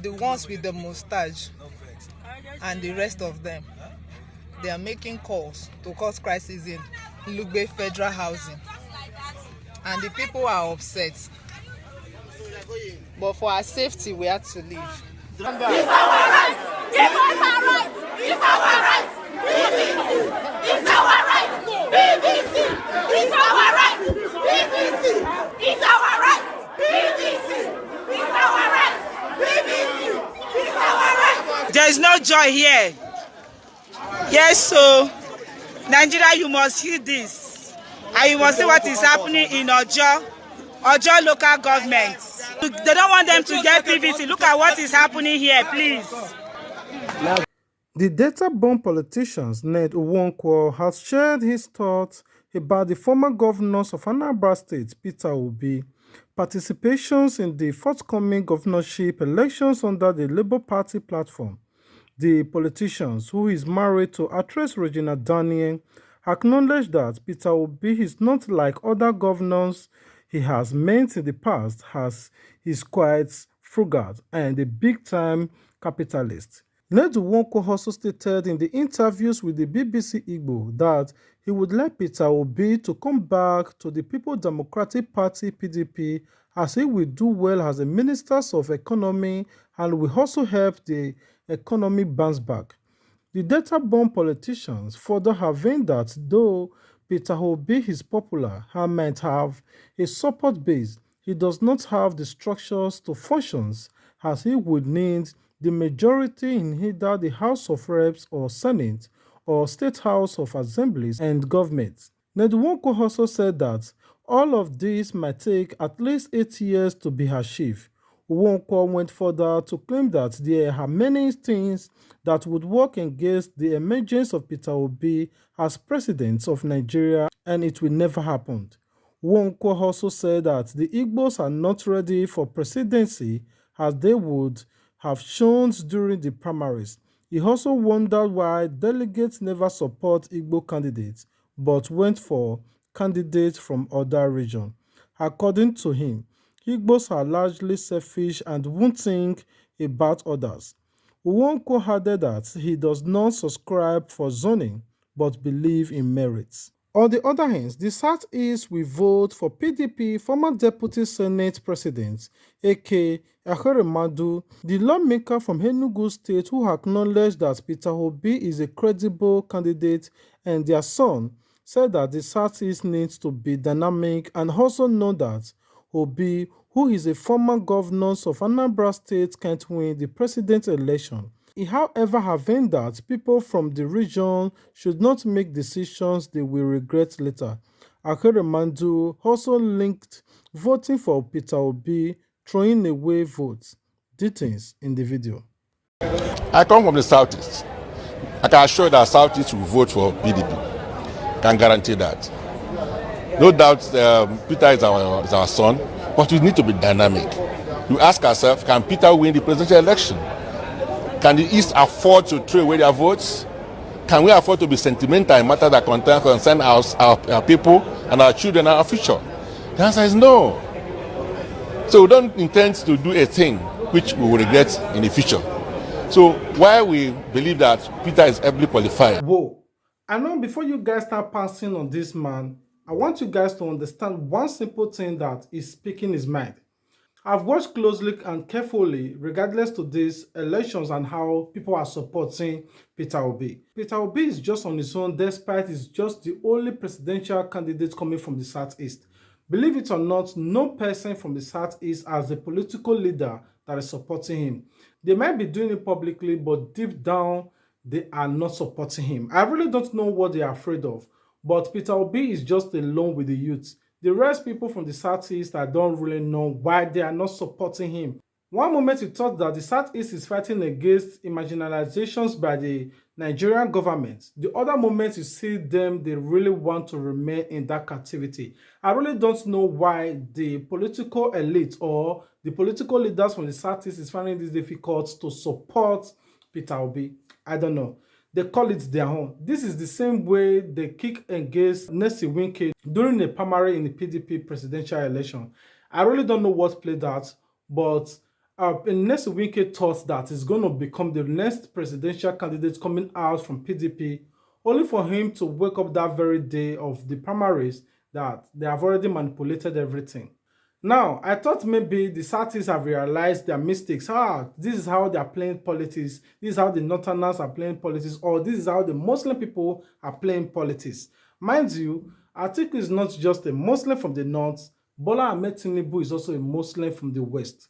the ones with the mustache and the rest of them, they are making calls to cause crisis in Lugbe Federal Housing. And the people are upset. But for our safety, we had to leave. It's our right! Give us our right! It's our right! BBC! It's our right! BBC! It's our right! BBC! It's our right! BBC! It's our right! BBC! It's our right! There is no joy here. Yes, so Nigeria, you must hear this. And you must see what is happening in Ojo local government. They don't want them to get PVC. Look at what is happening here, please. The data-born politician Ned Nwankwo has shared his thoughts about the former governors of Anambra State, Peter Obi, participations in the forthcoming governorship elections under the Labour Party platform. The politician, who is married to actress Regina Daniel, acknowledged that Peter Obi is not like other governors he has met in the past, as he's quite frugal and a big-time capitalist. Ned Nwankwo also stated in the interviews with the BBC Igbo that he would like Peter Obi to come back to the People's Democratic Party (PDP) as he will do well as a Minister of Economy and will also help the economy bounce back. The data-born politicians further having that though Peter Obi is popular and might have a support base, he does not have the structures to function as he would need the majority in either the House of Reps or Senate or State House of Assemblies and government. Ned Nwankwo also said that all of this might take at least 8 years to be achieved. Nwankwo went further to claim that there are many things that would work against the emergence of Peter Obi as president of Nigeria, and it will never happen. Nwankwo also said that the Igbos are not ready for presidency as they would have shown during the primaries. He also wondered why delegates never support Igbo candidates but went for candidates from other regions. According to him, Igbos are largely selfish and won't think about others. Nwankwo added that he does not subscribe for zoning but believe in merits. On the other hand, the Southeast will vote for PDP former Deputy Senate President A.K. Ekweremadu, the lawmaker from Enugu State who acknowledged that Peter Obi is a credible candidate, and their son said that the Southeast needs to be dynamic, and also know that Obi, who is a former governor of Anambra State, can't win the presidential election. He, however, having that people from the region should not make decisions they will regret later. Ekweremadu also linked voting for Peter Obi, throwing away votes. Details in the video. I come from the Southeast. I can assure that Southeast will vote for PDP. Can guarantee that. No doubt Peter is our son, but we need to be dynamic. We ask ourselves, can Peter win the presidential election? Can the East afford to throw away their votes? Can we afford to be sentimental in matters that concern our people and our children and our future? The answer is no. So we don't intend to do a thing which we will regret in the future. So while we believe that Peter is ably qualified. Whoa. I know before you guys start passing on this man, I want you guys to understand one simple thing that is speaking his mind. I've watched closely and carefully regardless to these elections and how people are supporting Peter Obi. Peter Obi is just on his own despite he's just the only presidential candidate coming from the Southeast. Believe it or not, no person from the Southeast as a political leader that is supporting him. They might be doing it publicly, but deep down, they are not supporting him. I really don't know what they are afraid of, but Peter Obi is just alone with the youth. The rest people from the Southeast, I don't really know why they are not supporting him. One moment you thought that the Southeast is fighting against marginalizations by the Nigerian government. The other moment you see them, they really want to remain in that captivity. I really don't know why the political elite or the political leaders from the Southeast is finding this difficult to support Peter Obi. I don't know. They call it their own. This is the same way they kick against Nesi Wike during the primary in the PDP presidential election. I really don't know what played out, but Ernest Wike thought that he's going to become the next presidential candidate coming out from PDP, only for him to wake up that very day of the primaries that they have already manipulated everything. Now, I thought maybe the Southeast have realized their mistakes. This is how they are playing politics. This is how the Northerners are playing politics, or this is how the Muslim people are playing politics. Mind you, Atiku is not just a Muslim from the North. Bola Ahmed Tinubu is also a Muslim from the West.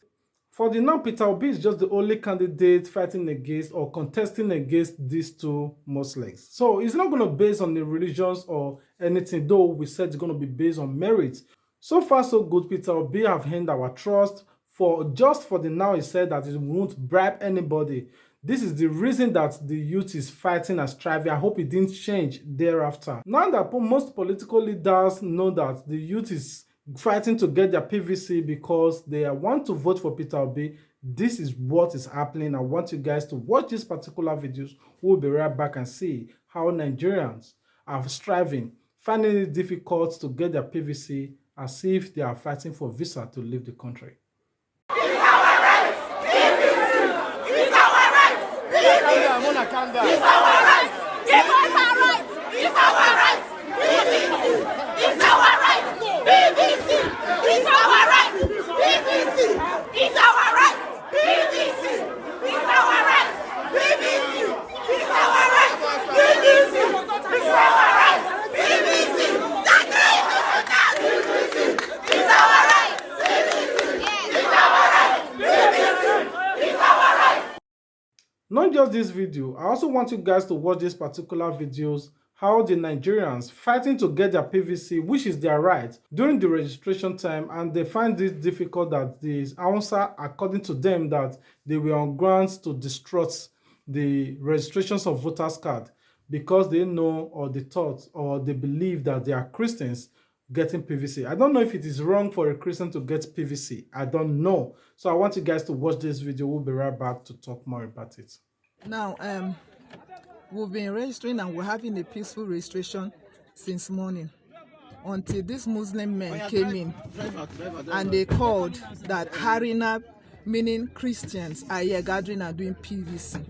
For the now, Peter Obi is just the only candidate fighting against or contesting against these two Muslims. So it's not going to be based on the religions or anything, though we said it's going to be based on merit. So far, so good. Peter Obi have earned our trust. For the now, he said that he won't bribe anybody. This is the reason that the youth is fighting and striving. I hope it didn't change thereafter. Now that most political leaders know that the youth is fighting to get their PVC because they want to vote for Peter Obi, this is what is happening. I want you guys to watch these particular videos. We'll be right back and see how Nigerians are striving, finding it difficult to get their PVC as if they are fighting for visa to leave the country. It's our right. It's our right. It's our right. Give us our right. It's our right. It's our right. PVC. It's our right. PVC. It's our right. PVC. It's our right. PVC. It's our right. PVC. It's our right. PVC. It's our right. It's our right. It's our right. Not just this video, I also want you guys to watch these particular videos, how the Nigerians fighting to get their PVC, which is their right, during the registration time, and they find it difficult that the answer, according to them, that they were on grounds to distrust the registrations of voters card because they know or they thought or they believe that they are Christians getting PVC. I don't know if it is wrong for a Christian to get PVC. I don't know. So I want you guys to watch this video. We'll be right back to talk more about it. Now, we've been registering and we're having a peaceful registration since morning until these Muslim men came in and they called that Harina, meaning Christians, are here gathering and doing PVC,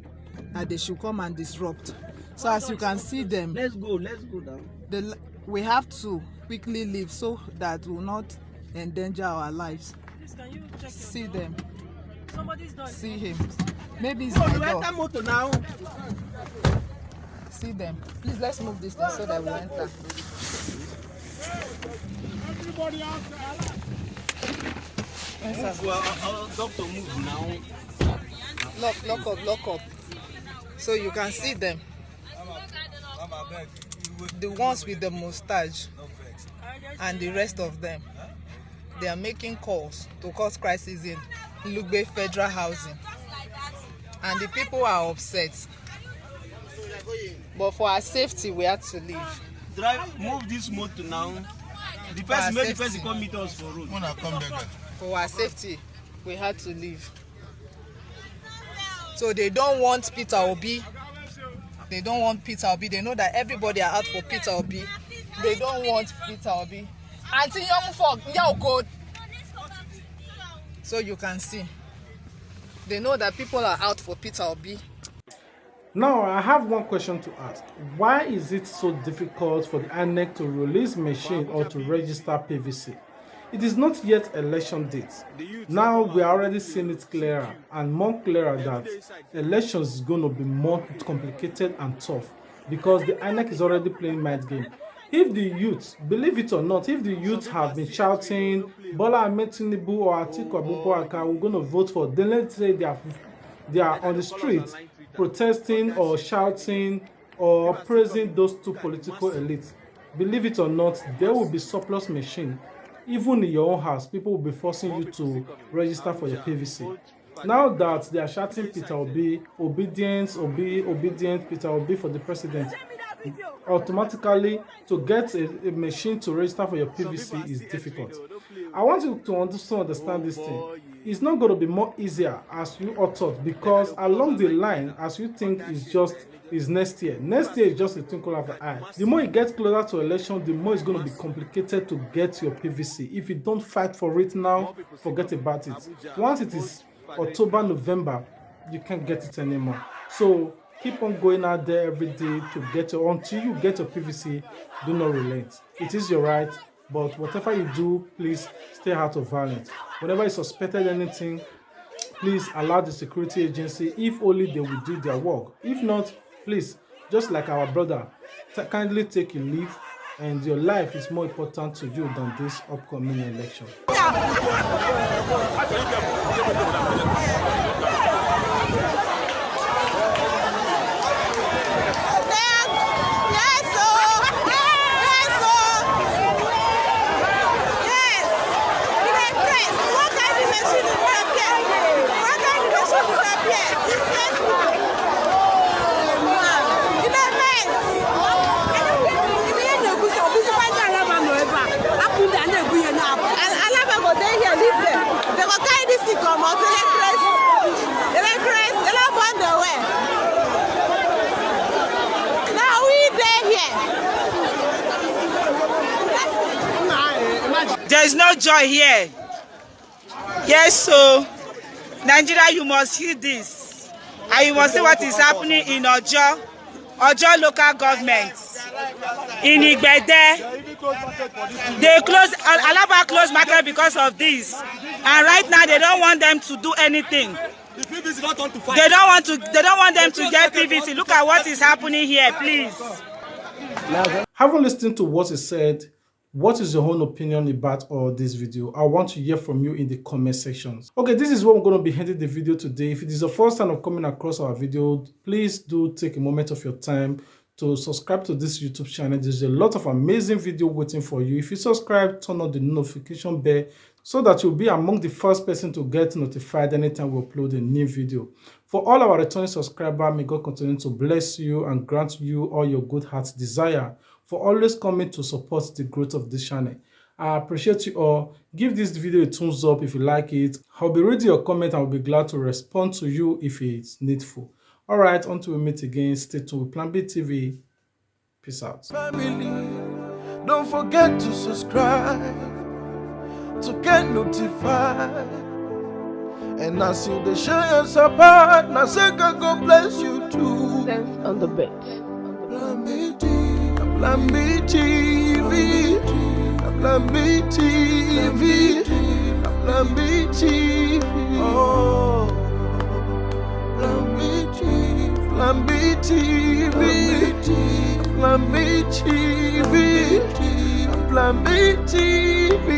that they should come and disrupt. So as you can see them, let's go down. We have to quickly leave so that we will not endanger our lives. See them. See him. Maybe it's my dog. Now. See them. Please, let's move this thing so that we enter. Everybody doctor, move now. Lock up. So you can see them. The ones with the mustache and the rest of them, they are making calls to cause crisis in Lugbe Federal Housing, and the people are upset. But for our safety, we had to leave. Move this motor now. The person come meet us for road. For our safety, we had to leave. So they don't want Peter Obi. They don't want Peter Obi. They know that everybody are out for Peter Obi. They don't want Peter Obi. Auntie young folk, good. So you can see. They know that people are out for Peter Obi. Now, I have one question to ask. Why is it so difficult for the INEC to release machine or to register PVC? It is not yet election date. Now we are already seeing it clearer and more clearer that elections is going to be more complicated and tough because the INEC is already playing mind game. If the youth, believe it or not, if the youth have been shouting Bola Ahmed Tinubu or Atiku Abubakar, we're going to vote for, then let's say they are on the streets protesting or shouting or praising those two political elites. Believe it or not, there will be surplus machine. Even in your own house, people will be forcing you to register for your PVC. Now that they are shouting Peter Obi, obedient Peter Obi for the president, automatically to get a machine to register for your PVC is difficult. I want you to understand this thing. it's not going to be more easier as you all thought, because along the line, as you think is next year is just a twinkle of an eye. The more it gets closer to election, the more it's going to be complicated to get your PVC. If you don't fight for it now, forget about it. Once it is October, November, you can't get it anymore. So keep on going out there every day to get your, until you get your PVC. Do not relent. It is your right, but whatever you do, please stay out of violence. Whenever you suspected anything, please allow the security agency, if only they will do their work. If not, please, just like our brother, kindly take a leave, and your life is more important to you than this upcoming election. There is no joy here. Yes, so Nigeria, you must hear this, and you must see what is happening in Ojo local government. In Igbede, they close Alaba closed market because of this, and right now they don't want them to do anything. They don't want them to get PVC. Look at what is happening here, please. Having listened to what is said, what is your own opinion about all this video? I want to hear from you in the comment sections. Okay, this is what we're going to be ending the video today. If it is the first time of coming across our video, please do take a moment of your time to subscribe to this YouTube channel. There's a lot of amazing video waiting for you. If you subscribe, turn on the notification bell so that you'll be among the first person to get notified anytime we upload a new video. For all our returning subscribers, may God continue to bless you and grant you all your good heart's desire, for always coming to support the growth of this channel. I appreciate you all. Give this video a thumbs up if you like it. I'll be reading your comment and I'll be glad to respond to you if it's needful. All right, until we meet again, stay tuned with Plan B TV. Peace out. Family, don't forget to subscribe to get notified. And as you they share your support, now say God bless you too. Sense on the bed. Plan B TV, Plan B TV, Plan B TV. Oh, Plan B TV, Plan B TV, Plan B TV, Plan B TV.